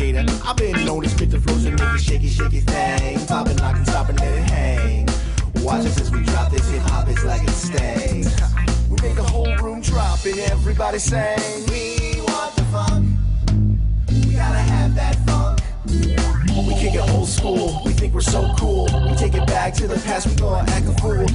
alligator. I've been known to spit the flows and make it shaky, shaky thing. Popping, locking, stopping, let it hang. Watch us as we drop this hip hop, it's like it stays. We make the whole room drop and everybody sing. We want the funk. We gotta have that funk. We kick it old school, we think we're so cool. We take it back to the past, we gonna act a fool.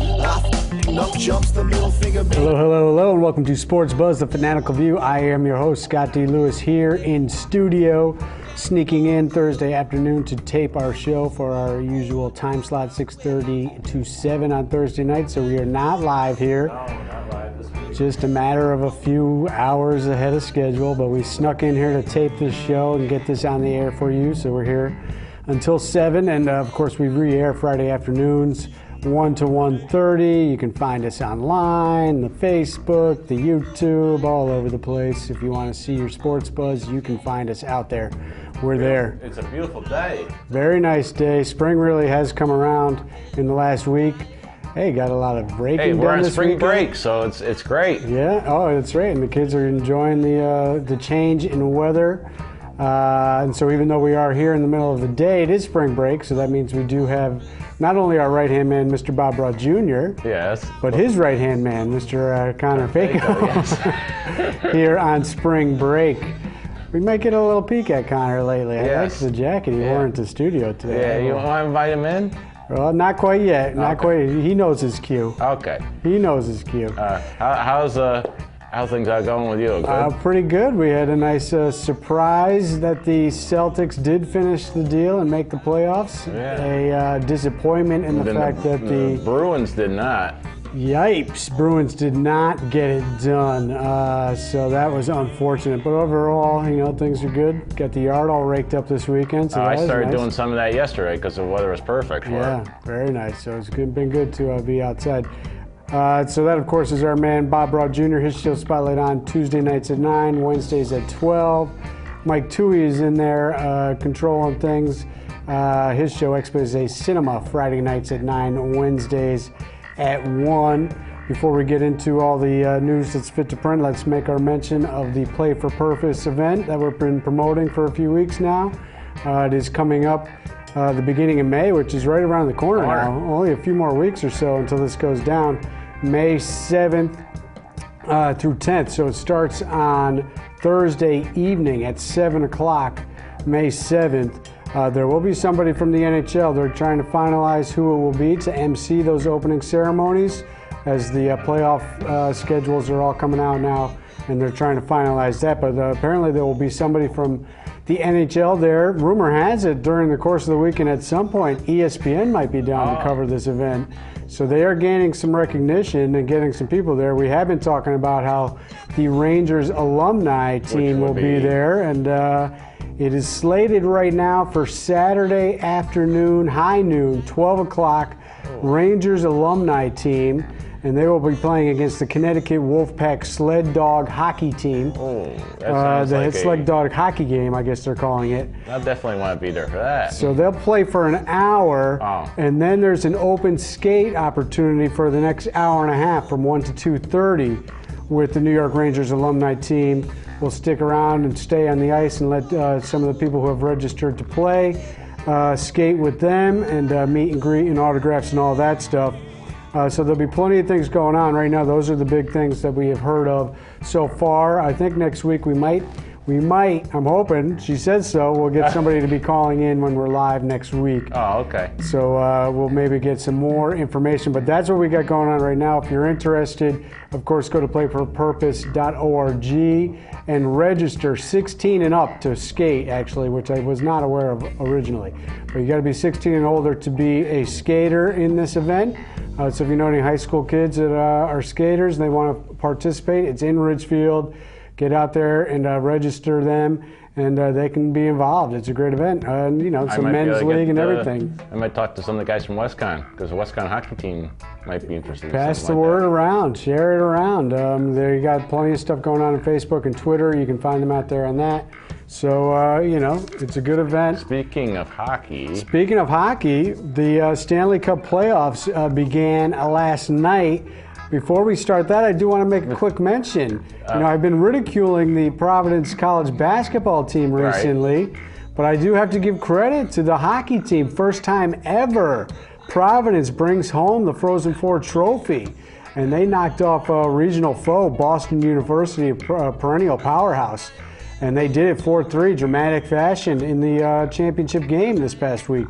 Up jumps the middle finger. Hello, and welcome to Sports Buzz, the Fanatical View. I am your host, Scott D. Lewis, here in studio, sneaking in Thursday afternoon to tape our show for our usual time slot, 6:30 to 7 on Thursday night. So we are not live here. No, we're not live this week. Just a matter of a few hours ahead of schedule, but we snuck in here to tape this show and get this on the air for you. So we're here until 7, and of course we re-air Friday afternoons 1 to 1:30. You can find us online, the Facebook, the YouTube, all over the place. If you want to see your Sports Buzz, you can find us out there. We're there. It's a beautiful day. Very nice day. Spring really has come around in the last week. Hey, got a lot of breaking done we're on this spring weekend. break, so it's great. Yeah, oh, that's right. And the kids are enjoying the change in weather. And so even though we are here in the middle of the day, it is spring break, so that means we do have not only our right-hand man, Mr. Bob Broad Jr., Yes. but his right-hand man, Mr. Connor Faco, Yes. here on spring break. We might get a little peek at Connor lately. I like Yes. the jacket he wore into studio today. Yeah, you want to invite him in? Well, not quite yet. Not Okay. quite. He knows his cue. Okay. He knows his cue. How's things going with you? Good? Pretty good. We had a nice surprise that the Celtics did finish the deal and make the playoffs. Yeah. A disappointment in the Then fact that the Bruins did not. Yipes, Bruins did not get it done. So that was unfortunate. But overall, things are good. Got the yard all raked up this weekend. So I that was started nice. doing some of that yesterday because the weather was perfect for Yeah, it. very nice. So it's been good to be outside. So that, of course, is our man Bob Broad Jr. His show Spotlight on Tuesday nights at 9, Wednesdays at 12. Mike Toohey is in there controlling things. His show Expose Cinema Friday nights at 9, Wednesdays at 1. Before we get into all the news that's fit to print, let's make our mention of the Play for Purpose event that we've been promoting for a few weeks now. It is coming up the beginning of May, which is right around the corner now. Only a few more weeks or so until this goes down. May 7th through 10th. So it starts on Thursday evening at 7 o'clock, May 7th. There will be somebody from the NHL. They're trying to finalize who it will be to MC those opening ceremonies as the playoff schedules are all coming out now, and they're trying to finalize that. But apparently there will be somebody from the NHL there. Rumor has it during the course of the weekend at some point ESPN might be down to cover this event. So they are gaining some recognition and getting some people there. We have been talking about how the Rangers alumni team will be there, and it is slated right now for Saturday afternoon, high noon, 12 o'clock, Rangers alumni team. And they will be playing against the Connecticut Wolfpack Sled Dog Hockey Team. Oh, that sounds like Sled Dog Hockey game, I guess they're calling it. I definitely want to be there for that. So they'll play for an hour, and then there's an open skate opportunity for the next hour and a half from 1 to 2:30 with the New York Rangers alumni team. We'll stick around and stay on the ice and let some of the people who have registered to play skate with them and meet and greet and autographs and all that stuff. So there'll be plenty of things going on right now. Those are the big things that we have heard of so far. I think next week we might, I'm hoping, she says so, we'll get somebody to be calling in when we're live next week. Oh, okay. So we'll maybe get some more information, but that's what we got going on right now. If you're interested, of course, go to playforpurpose.org and register 16 and up to skate, actually, which I was not aware of originally. But you got to be 16 and older to be a skater in this event. So if you know any high school kids that are skaters and they want to participate, it's in Ridgefield. Get out there and register them, and they can be involved. It's a great event. It's a men's league and everything. I might talk to some of the guys from WestCon, because the WestCon hockey team might be interested. Pass the word around, share it around. There you got plenty of stuff going on Facebook and Twitter. You can find them out there on that. So, it's a good event. Speaking of hockey, the Stanley Cup playoffs began last night. Before we start that, I do want to make a quick mention. I've been ridiculing the Providence College basketball team recently, But I do have to give credit to the hockey team. First time ever, Providence brings home the Frozen Four trophy. And they knocked off a regional foe, Boston University, a perennial powerhouse. And they did it 4-3, dramatic fashion in the championship game this past week.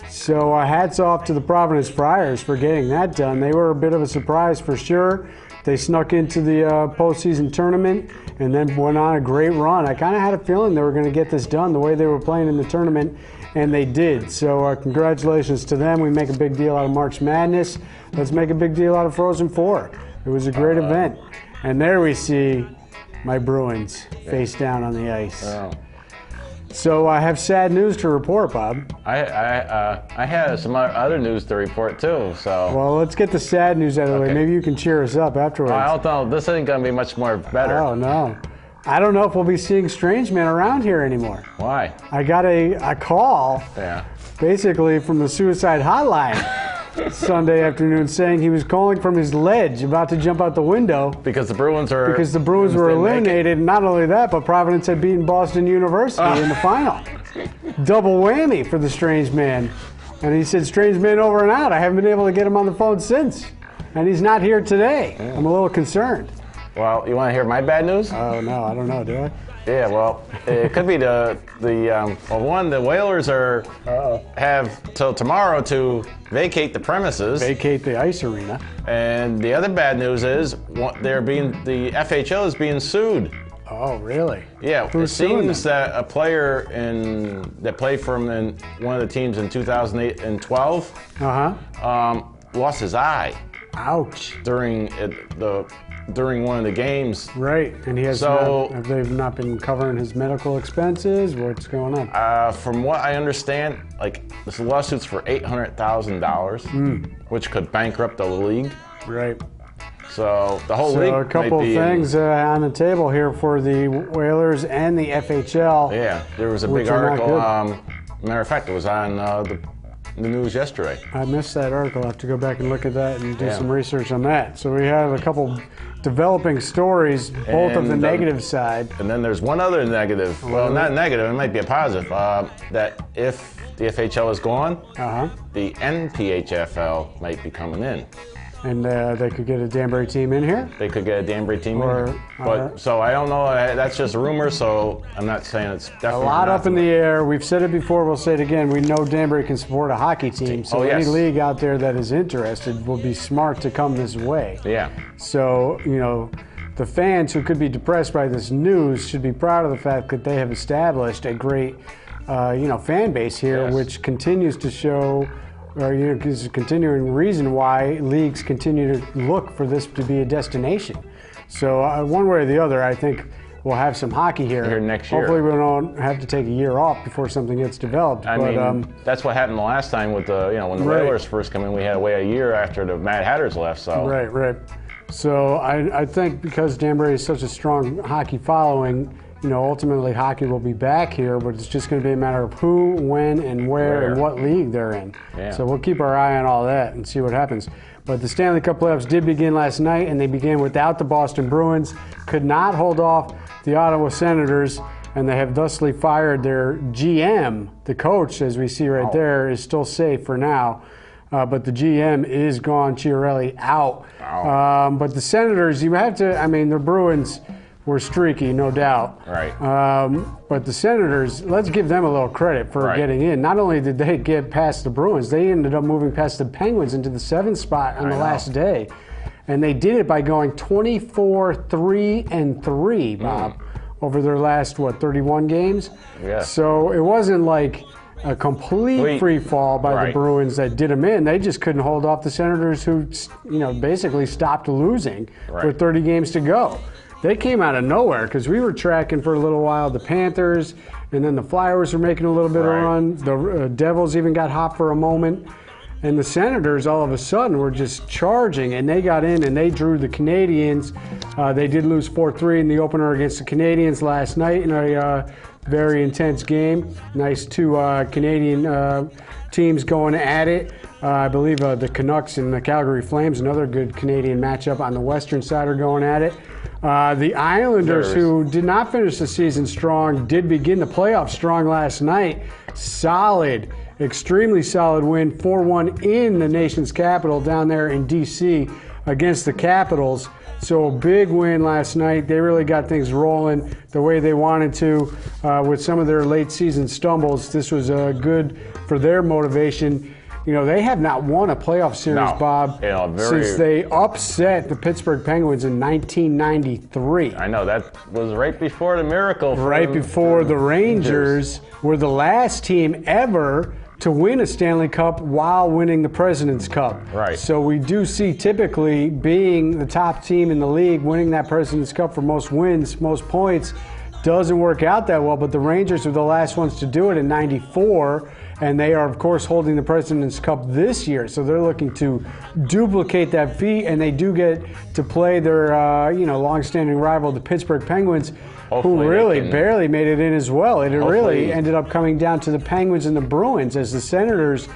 So hats off to the Providence Friars for getting that done. They were a bit of a surprise for sure. They snuck into the postseason tournament and then went on a great run. I kind of had a feeling they were going to get this done the way they were playing in the tournament, and they did. So congratulations to them. We make a big deal out of March Madness. Let's make a big deal out of Frozen Four. It was a great event. And there we see my Bruins face down on the ice. Oh. So I have sad news to report, Bob. I had some other news to report too. So Well, let's get the sad news out of the way. Maybe you can cheer us up afterwards. I don't know. This ain't gonna be much more better. Oh no. I don't know if we'll be seeing strange men around here anymore. Why? I got a call, basically from the suicide hotline Sunday afternoon, saying he was calling from his ledge, about to jump out the window. Because the Bruins were eliminated. Not only that, but Providence had beaten Boston University in the final. Double whammy for the strange man. And he said, strange man over and out. I haven't been able to get him on the phone since. And he's not here today. I'm a little concerned. Well, you want to hear my bad news? Oh, no, I don't know, do I? Yeah, well, it could be the Whalers have till tomorrow to vacate the premises. Vacate the ice arena. And the other bad news is the FHL is being sued. Oh, really? Yeah, it seems that a player that played from one of the teams in 2008 and 12 lost his eye. Ouch. During one of the games. Right, and he has have they not been covering his medical expenses? What's going on? From what I understand, this lawsuit's for $800,000, which could bankrupt the league. Right. So the whole league. So a couple of things on the table here for the Whalers and the FHL. Yeah, there was a big article. Matter of fact, it was on the news yesterday. I missed that article. I'll have to go back and look at that and do some research on that. So we have a couple developing stories, both of the negative side. And then there's one other negative. Well, not negative, it might be a positive. That if the FHL is gone, the NPHFL might be coming in. And they could get a Danbury team in here? They could get a Danbury team in here. So I don't know. That's just a rumor, so I'm not saying it's definitely a lot up in the air. We've said it before. We'll say it again. We know Danbury can support a hockey team. So any league out there that is interested will be smart to come this way. Yeah. So, the fans who could be depressed by this news should be proud of the fact that they have established a great, fan base here, which continues to show is a continuing reason why leagues continue to look for this to be a destination. So one way or the other, I think we'll have some hockey here next year. Hopefully we don't have to take a year off before something gets developed. I mean, that's what happened the last time with when the Whalers first came in. We had to wait a year after the Mad Hatters left. So Right. So I think because Danbury is such a strong hockey following, ultimately hockey will be back here, but it's just going to be a matter of who, when, and where, and what league they're in. Yeah. So we'll keep our eye on all that and see what happens. But the Stanley Cup playoffs did begin last night, and they began without the Boston Bruins. Could not hold off the Ottawa Senators, and they have thusly fired their GM. The coach, as we see right there, is still safe for now. But the GM is gone, Chiarelli out. But the Senators, the Bruins were streaky, no doubt. Right. But the Senators, let's give them a little credit for getting in. Not only did they get past the Bruins, they ended up moving past the Penguins into the 7th spot on the last day. And they did it by going 24-3-3, Bob, over their last, 31 games? Yeah. So it wasn't like a complete free fall by the Bruins that did them in. They just couldn't hold off the Senators who, basically stopped losing with 30 games to go. They came out of nowhere because we were tracking for a little while the Panthers, and then the Flyers were making a little bit of a run. The Devils even got hot for a moment. And the Senators, all of a sudden, were just charging, and they got in and they drew the Canadians. They did lose 4-3 in the opener against the Canadians last night in a very intense game. Nice two Canadian teams going at it. I believe the Canucks and the Calgary Flames, another good Canadian matchup on the western side, are going at it. The Islanders, who did not finish the season strong, did begin the playoffs strong last night. Solid, extremely solid win, 4-1 in the nation's capital down there in D.C. against the Capitals. So a big win last night. They really got things rolling the way they wanted to with some of their late season stumbles. This was good for their motivation. You know, they have not won a playoff series, Bob, since they upset the Pittsburgh Penguins in 1993. I know, that was right before the miracle. Right before the Rangers were the last team ever to win a Stanley Cup while winning the President's Cup. Right. So we do see typically being the top team in the league, winning that President's Cup for most wins, most points, doesn't work out that well, but the Rangers were the last ones to do it in 94, and they are, of course, holding the President's Cup this year. So they're looking to duplicate that feat, and they do get to play their, long-standing rival, the Pittsburgh Penguins, who really barely made it in as well. It really ended up coming down to the Penguins and the Bruins as the Senators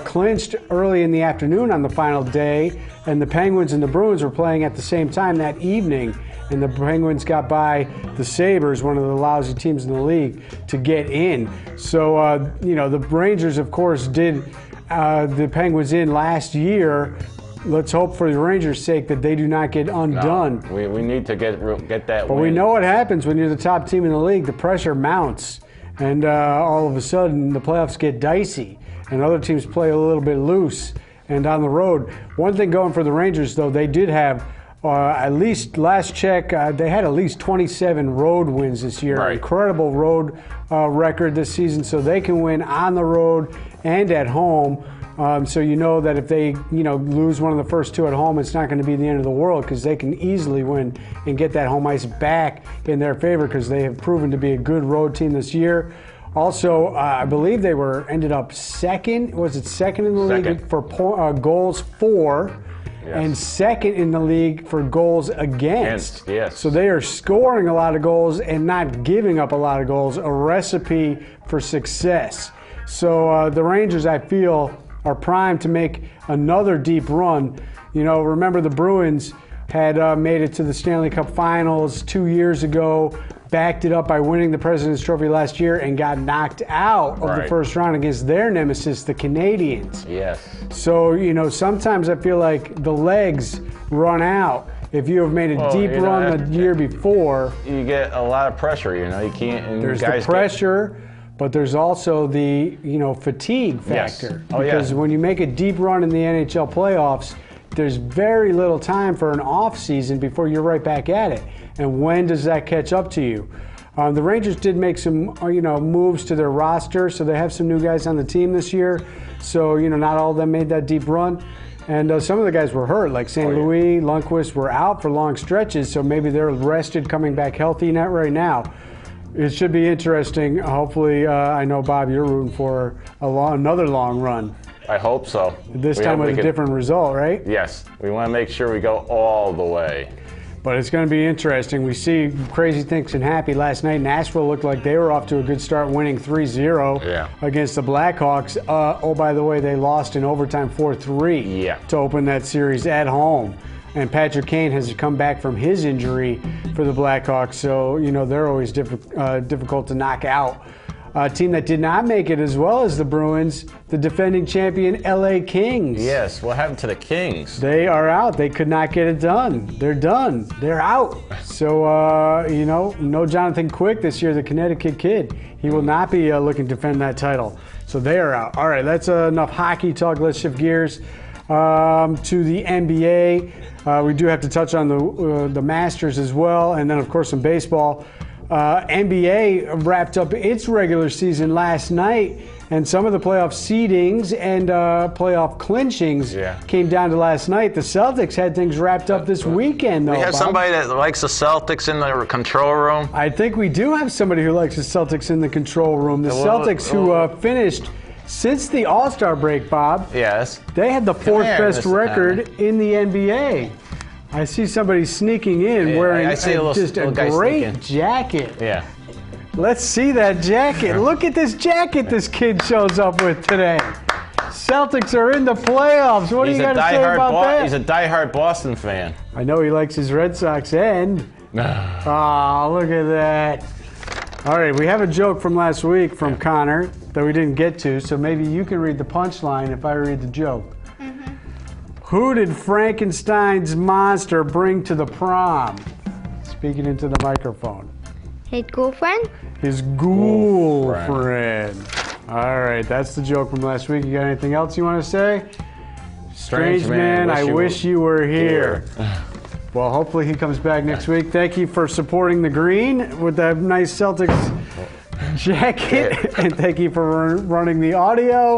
clinched early in the afternoon on the final day, and the Penguins and the Bruins were playing at the same time that evening. And the Penguins got by the Sabres, one of the lousy teams in the league, to get in. So, the Rangers, of course, did the Penguins in last year. Let's hope for the Rangers' sake that they do not get undone. No, we need to get that But win. we know what happens when you're the top team in the league. The pressure mounts, and all of a sudden the playoffs get dicey, and other teams play a little bit loose and on the road. One thing going for the Rangers, though, they did have at least last check, they had at least 27 road wins this year. Right. Incredible road record this season, so they can win on the road and at home. So you know that if they lose one of the first two at home, it's not going to be the end of the world, because they can easily win and get that home ice back in their favor, because they have proven to be a good road team this year. Also, I believe they ended up second. Was it second in the league for goals for? Yes. And second in the league for goals against. Yes. So they are scoring a lot of goals and not giving up a lot of goals, a recipe for success. So the Rangers, I feel, are primed to make another deep run. Remember the Bruins had made it to the Stanley Cup Finals 2 years ago, backed it up by winning the President's Trophy last year, and got knocked out of the first round against their nemesis, the Canadiens. Yes. So, sometimes I feel like the legs run out. If you have made a deep run the year before, you get a lot of pressure, you can't. And there's the pressure, but there's also the, fatigue factor. Yes. Because when you make a deep run in the NHL playoffs, there's very little time for an off season before you're right back at it. And when does that catch up to you? The Rangers did make some, moves to their roster, so they have some new guys on the team this year. So, not all of them made that deep run. And some of the guys were hurt, like St. Louis, Lundqvist were out for long stretches, so maybe they're rested, coming back healthy right now. It should be interesting. Hopefully, I know, Bob, you're rooting for another long run. I hope so. This time with a different result, right? Yes. We want to make sure we go all the way. But it's going to be interesting. We see crazy things can happen. Last night, Nashville looked like they were off to a good start, winning 3-0 against the Blackhawks. By the way, they lost in overtime 4-3 to open that series at home. And Patrick Kane has come back from his injury for the Blackhawks, so they're always difficult to knock out. A team that did not make it as well as the Bruins, the defending champion LA Kings. Yes, what happened to the Kings? They are out. They could not get it done. They're done. They're out. So, no Jonathan Quick this year, the Connecticut kid. He will not be looking to defend that title. So they are out. All right, that's enough hockey talk. Let's shift gears to the NBA. We do have to touch on the Masters as well, and then, of course, some baseball. NBA wrapped up its regular season last night, and some of the playoff seedings and playoff clinchings came down to last night. The Celtics had things wrapped up this weekend, though. We have somebody that likes the Celtics in the control room? I think we do have somebody who likes the Celtics in the control room. The Celtics who finished since the All-Star break, Bob. Yes. They had the fourth best record in the NBA. I see somebody sneaking in wearing just a great jacket. Yeah. Let's see that jacket. Look at this jacket this kid shows up with today. Celtics are in the playoffs. What do you got to say about that? He's a diehard Boston fan. I know he likes his Red Sox and. Oh, look at that. All right, we have a joke from last week from Connor that we didn't get to, so maybe you can read the punchline if I read the joke. Mm-hmm. Who did Frankenstein's monster bring to the prom? Speaking into the microphone. His girlfriend? His ghoul friend. All right, that's the joke from last week. You got anything else you want to say? Strange man, I wish you were here. Well, hopefully he comes back next week. Thank you for supporting the green with that nice Celtics jacket. And thank you for running the audio.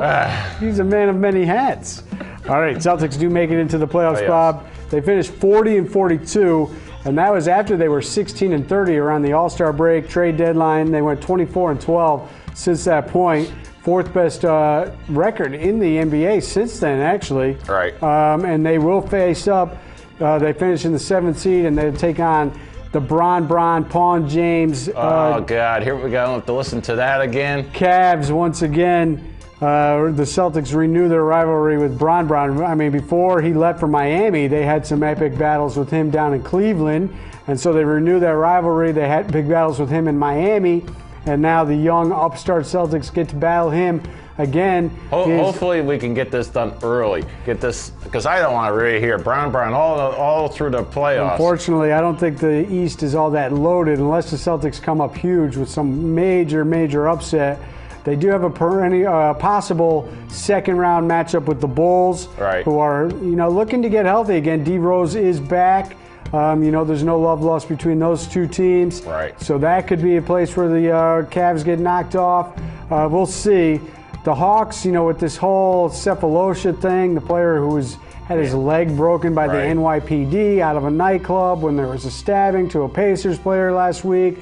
He's a man of many hats. All right, Celtics do make it into the playoffs, Bob. They finished 40-42, and that was after they were 16-30 around the All-Star break, trade deadline. They went 24-12 since that point. Fourth best record in the NBA since then, actually. Right. And they will face up. They finish in the 7th seed, and they take on the Pawn James. Oh, God. Here we go. I'll have to listen to that again. Cavs once again. The Celtics renew their rivalry with Bron. I mean, before he left for Miami, they had some epic battles with him down in Cleveland. And so they renew their rivalry. They had big battles with him in Miami. And now the young upstart Celtics get to battle him again. Hopefully we can get this done early. Get this, because I don't want to really hear Bron all through the playoffs. Unfortunately, I don't think the East is all that loaded unless the Celtics come up huge with some major upset. They do have a possible second-round matchup with the Bulls, who are looking to get healthy again. D Rose is back. There's no love lost between those two teams. Right. So that could be a place where the Cavs get knocked off. We'll see. The Hawks, with this whole Cephalosha thing, the player who had his leg broken by the NYPD out of a nightclub when there was a stabbing to a Pacers player last week.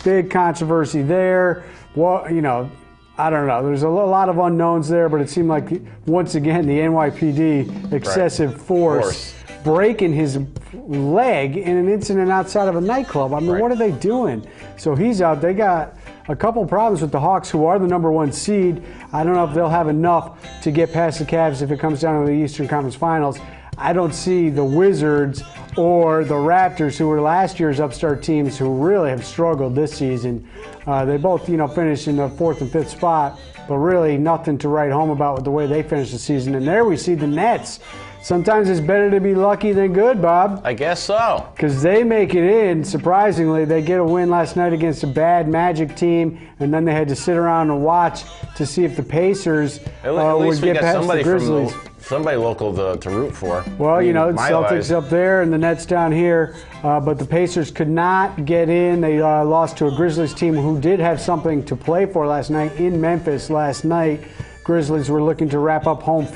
Big controversy there. Well, I don't know. There's a lot of unknowns there, but it seemed like, once again, the NYPD excessive force breaking his leg in an incident outside of a nightclub. I mean, what are they doing? So he's out. They got a couple problems with the Hawks, who are the #1 seed. I don't know if they'll have enough to get past the Cavs if it comes down to the Eastern Conference Finals. I don't see the Wizards or the Raptors, who were last year's upstart teams, who really have struggled this season. They both, finished in the 4th and 5th spot, but really nothing to write home about with the way they finished the season. And there we see the Nets. Sometimes it's better to be lucky than good, Bob. I guess so. Because they make it in, surprisingly. They get a win last night against a bad Magic team, and then they had to sit around and watch to see if the Pacers would get past the Grizzlies. Somebody local to root for. Well, the Celtics up there and the Nets down here, but the Pacers could not get in. They lost to a Grizzlies team who did have something to play for last night in Memphis last night. Grizzlies were looking to wrap up home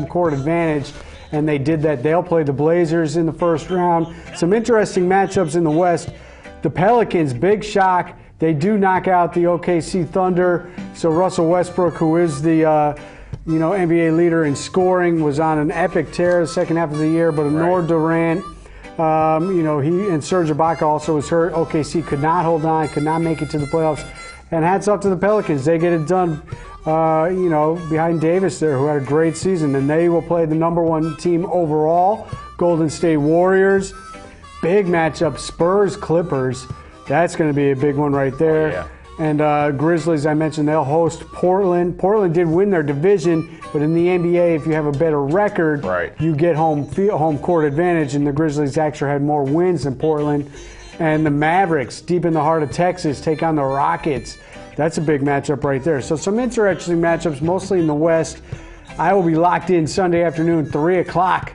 court advantage, and they did that. They'll play the Blazers in the first round. Some interesting matchups in the West. The Pelicans, big shock. They do knock out the OKC Thunder. So Russell Westbrook, who is the NBA leader in scoring, was on an epic tear the second half of the year. But Nor Durant, he and Serge Ibaka also was hurt. OKC could not hold on, could not make it to the playoffs. And hats off to the Pelicans. They get it done, behind Davis there, who had a great season. And they will play the #1 team overall, Golden State Warriors. Big matchup, Spurs-Clippers. That's going to be a big one right there. Oh, yeah. And Grizzlies, I mentioned, they'll host Portland. Portland did win their division, but in the NBA, if you have a better record, you get home court advantage, and the Grizzlies actually had more wins than Portland. And the Mavericks, deep in the heart of Texas, take on the Rockets. That's a big matchup right there. So some interesting matchups, mostly in the West. I will be locked in Sunday afternoon, 3 o'clock.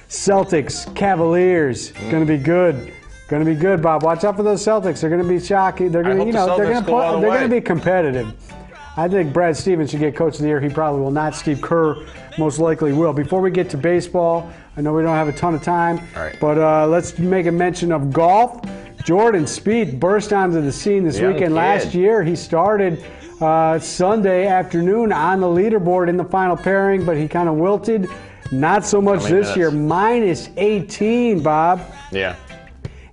Celtics, Cavaliers, going to be good. Going to be good, Bob. Watch out for those Celtics. They're going to be shocking. They're going to, they're going to be competitive. I think Brad Stevens should get Coach of the Year. He probably will not. Steve Kerr most likely will. Before we get to baseball, I know we don't have a ton of time, but let's make a mention of golf. Jordan Spieth burst onto the scene this weekend. Last year, he started Sunday afternoon on the leaderboard in the final pairing, but he kind of wilted. Not so much this year. -18, Bob. Yeah.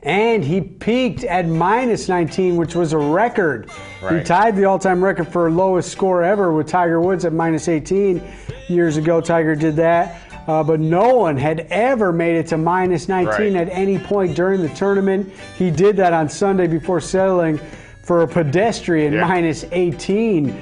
and he peaked at -19, which was a record. Right. He tied the all-time record for lowest score ever with Tiger Woods at -18 years ago. Tiger did that. But no one had ever made it to -19 at any point during the tournament. He did that on Sunday before settling for a pedestrian -18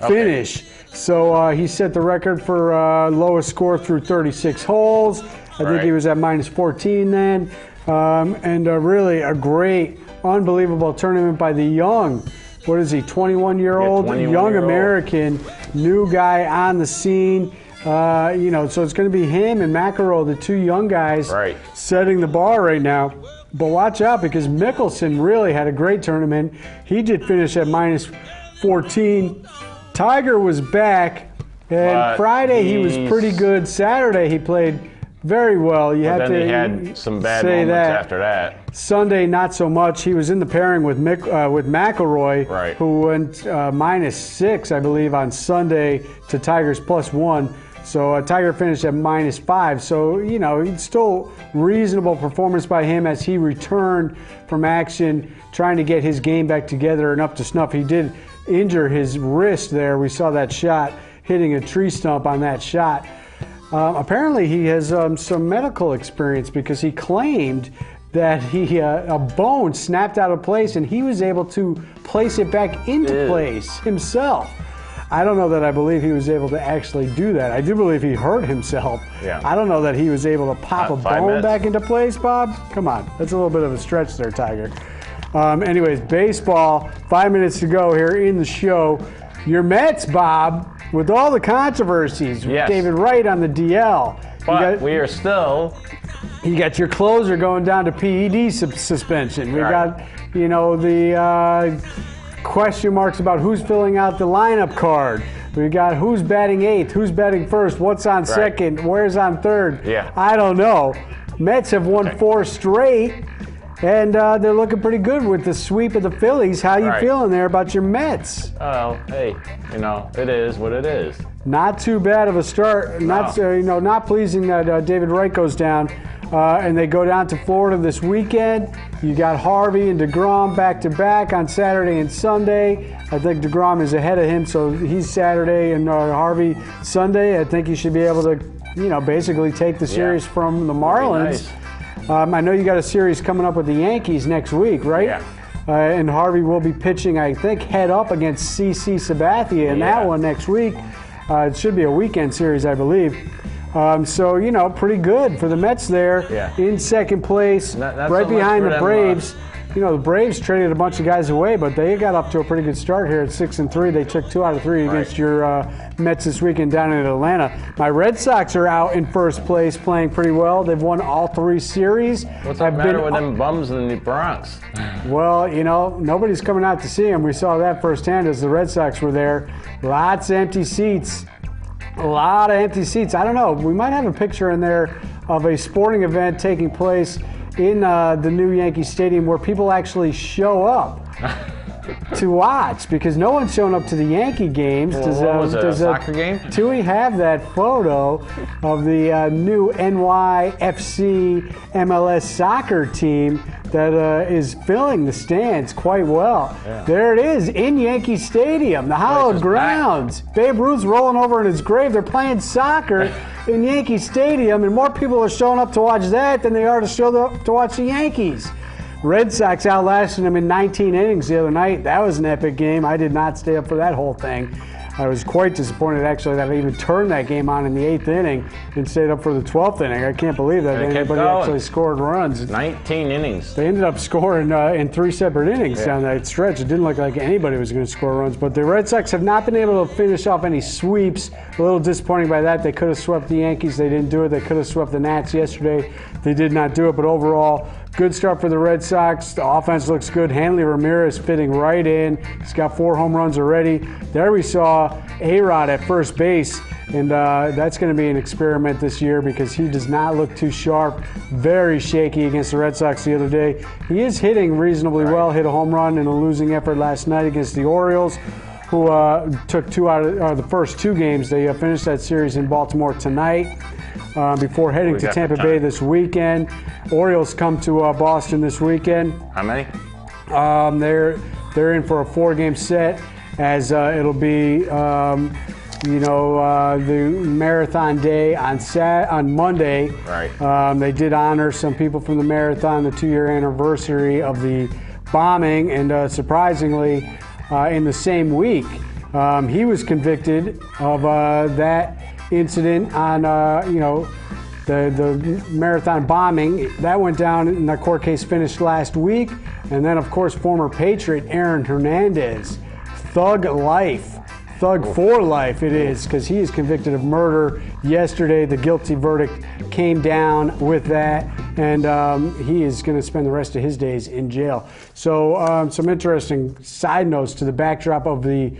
finish. So he set the record for lowest score through 36 holes. I think he was at -14 then. And really a great, unbelievable tournament by the young, what is he, 21-year-old, young American, new guy on the scene. So it's going to be him and McEnroe, the two young guys, setting the bar right now. But watch out, because Mickelson really had a great tournament. He did finish at -14. Tiger was back, and Friday he was pretty good. Saturday he played very well. You have to he had some bad moments after that. Sunday, not so much. He was in the pairing with McIlroy, who went -6, I believe, on Sunday to Tiger's +1. So Tiger finished at -5. So, it's still reasonable performance by him as he returned from action, trying to get his game back together and up to snuff. He did injure his wrist there. We saw that shot, hitting a tree stump on that shot. Apparently he has some medical experience, because he claimed that a bone snapped out of place and he was able to place it back into place himself. I don't know that I believe he was able to actually do that. I do believe he hurt himself. Yeah. I don't know that he was able to pop a bone back into place, Bob. Come on. That's a little bit of a stretch there, Tiger. Anyways, baseball, 5 minutes to go here in the show. Your Mets, Bob, with all the controversies. David Wright on the DL. But we are still... You got your closer going down to PED suspension. We got, the... question marks about who's filling out the lineup card. We got who's batting 8th, who's batting 1st, what's on 2nd, where's on 3rd. I don't know. Mets have won 4 straight, and they're looking pretty good with the sweep of the Phillies. How you feeling there about your Mets? Well, hey, it is what it is. Not too bad of a start. Not pleasing that David Wright goes down. And they go down to Florida this weekend. You got Harvey and DeGrom back-to-back on Saturday and Sunday. I think DeGrom is ahead of him, so he's Saturday and Harvey Sunday. I think he should be able to, basically take the series from the Marlins. Nice. I know you got a series coming up with the Yankees next week, right? Yeah. And Harvey will be pitching, I think, head up against CC Sabathia in that one next week. It should be a weekend series, I believe. So, pretty good for the Mets there in second place, right behind the Braves. The Braves traded a bunch of guys away, but they got up to a pretty good start here at 6-3. They took 2 out of 3 against your Mets this weekend down in Atlanta. My Red Sox are out in first place, playing pretty well. They've won all 3 series. What's the matter with them bums in the Bronx? Well, nobody's coming out to see them. We saw that firsthand as the Red Sox were there. Lots of empty seats. A lot of empty seats. I don't know. We might have a picture in there of a sporting event taking place in the new Yankee Stadium where people actually show up to watch, because no one's showing up to the Yankee games. Was it a soccer game? Do we have that photo of the new NYFC MLS soccer team that is filling the stands quite well? Yeah. There it is in Yankee Stadium, the hallowed grounds. Babe Ruth's rolling over in his grave. They're playing soccer in Yankee Stadium, and more people are showing up to watch that than they are to watch the Yankees. Red Sox outlasting them in 19 innings the other night. That was an epic game. I did not stay up for that whole thing. I was quite disappointed, actually, that I even turned that game on in the 8th inning and stayed up for the 12th inning. I can't believe that anybody actually scored runs. 19 innings. They ended up scoring in 3 separate innings down that stretch. It didn't look like anybody was going to score runs. But the Red Sox have not been able to finish off any sweeps. A little disappointing by that. They could have swept the Yankees. They didn't do it. They could have swept the Nats yesterday. They did not do it. But overall, good start for the Red Sox. The offense looks good. Hanley Ramirez fitting right in. He's got 4 home runs already. There we saw A-Rod at first base, and that's going to be an experiment this year because he does not look too sharp. Very shaky against the Red Sox the other day. He is hitting reasonably well. Hit a home run in a losing effort last night against the Orioles, who took 2 out of the first 2 games. They finished that series in Baltimore tonight. before heading to Tampa Bay this weekend. Orioles come to Boston this weekend. How many? They're in for a 4-game set, as it'll be the marathon day on Monday. Right. They did honor some people from the marathon, the 2-year anniversary of the bombing, and surprisingly, in the same week, he was convicted of that incident on the marathon bombing. That went down, and the court case finished last week. And then, of course, former Patriot Aaron Hernandez, thug for life it is, because he is convicted of murder yesterday. The guilty verdict came down with that, and he is going to spend the rest of his days in jail. So some interesting side notes to the backdrop of the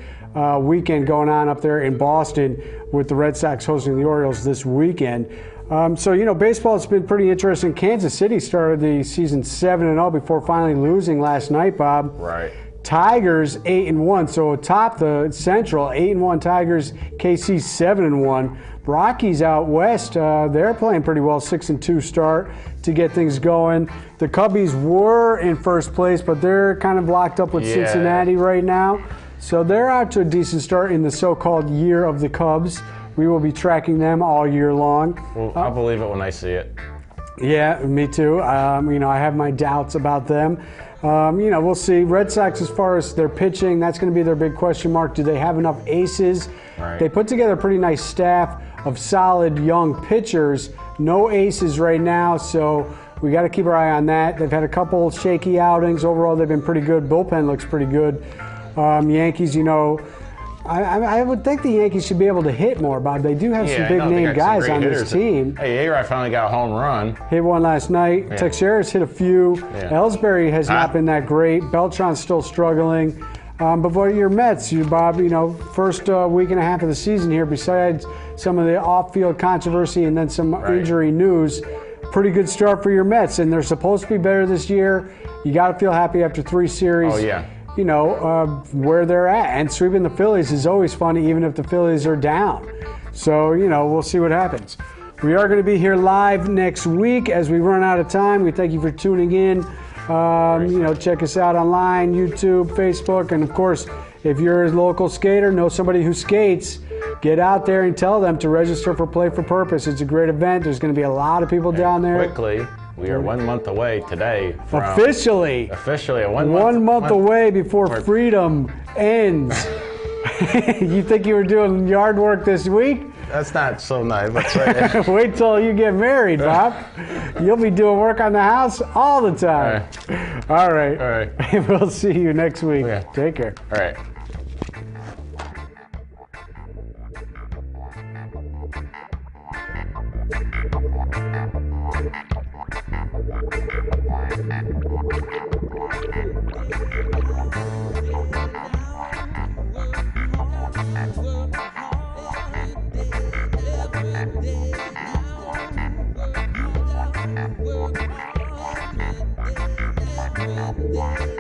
weekend going on up there in Boston with the Red Sox hosting the Orioles this weekend. Baseball has been pretty interesting. Kansas City started the season 7-0 before finally losing last night, Bob. Right. Tigers 8-1, so atop the Central, 8-1 Tigers, KC 7-1. Rockies out west, they're playing pretty well, 6-2 start to get things going. The Cubbies were in first place, but they're kind of locked up with Cincinnati right now. So they're out to a decent start in the so-called year of the Cubs. We will be tracking them all year long. Well, I'll believe it when I see it. Yeah, me too. I have my doubts about them. We'll see. Red Sox, as far as their pitching, that's going to be their big question mark. Do they have enough aces? Right. They put together a pretty nice staff of solid young pitchers. No aces right now, so we got to keep our eye on that. They've had a couple shaky outings. Overall, they've been pretty good. Bullpen looks pretty good. Yankees, I would think the Yankees should be able to hit more, Bob. They do have some big-name guys on this team. Hey, A-Rod finally got a home run. Hit one last night. Yeah. Teixeira's hit a few. Yeah. Ellsbury has not been that great. Beltran's still struggling. But for your Mets, Bob, first week and a half of the season here, besides some of the off-field controversy and then some injury news, pretty good start for your Mets. And they're supposed to be better this year. You got to feel happy after 3 series. Oh, yeah. Where they're at. And sweeping the Phillies is always funny, even if the Phillies are down. So, we'll see what happens. We are going to be here live next week as we run out of time. We thank you for tuning in. Check us out online, YouTube, Facebook. And, of course, if you're a local skater, know somebody who skates, get out there and tell them to register for Play for Purpose. It's a great event. There's going to be a lot of people down there. Quickly. We are 1 month away today. Officially, one month away before freedom ends. You think you were doing yard work this week? That's not so nice. Let's say Wait till you get married, Bob. You'll be doing work on the house all the time. All right. We'll see you next week. Okay. Take care. All right. Yeah.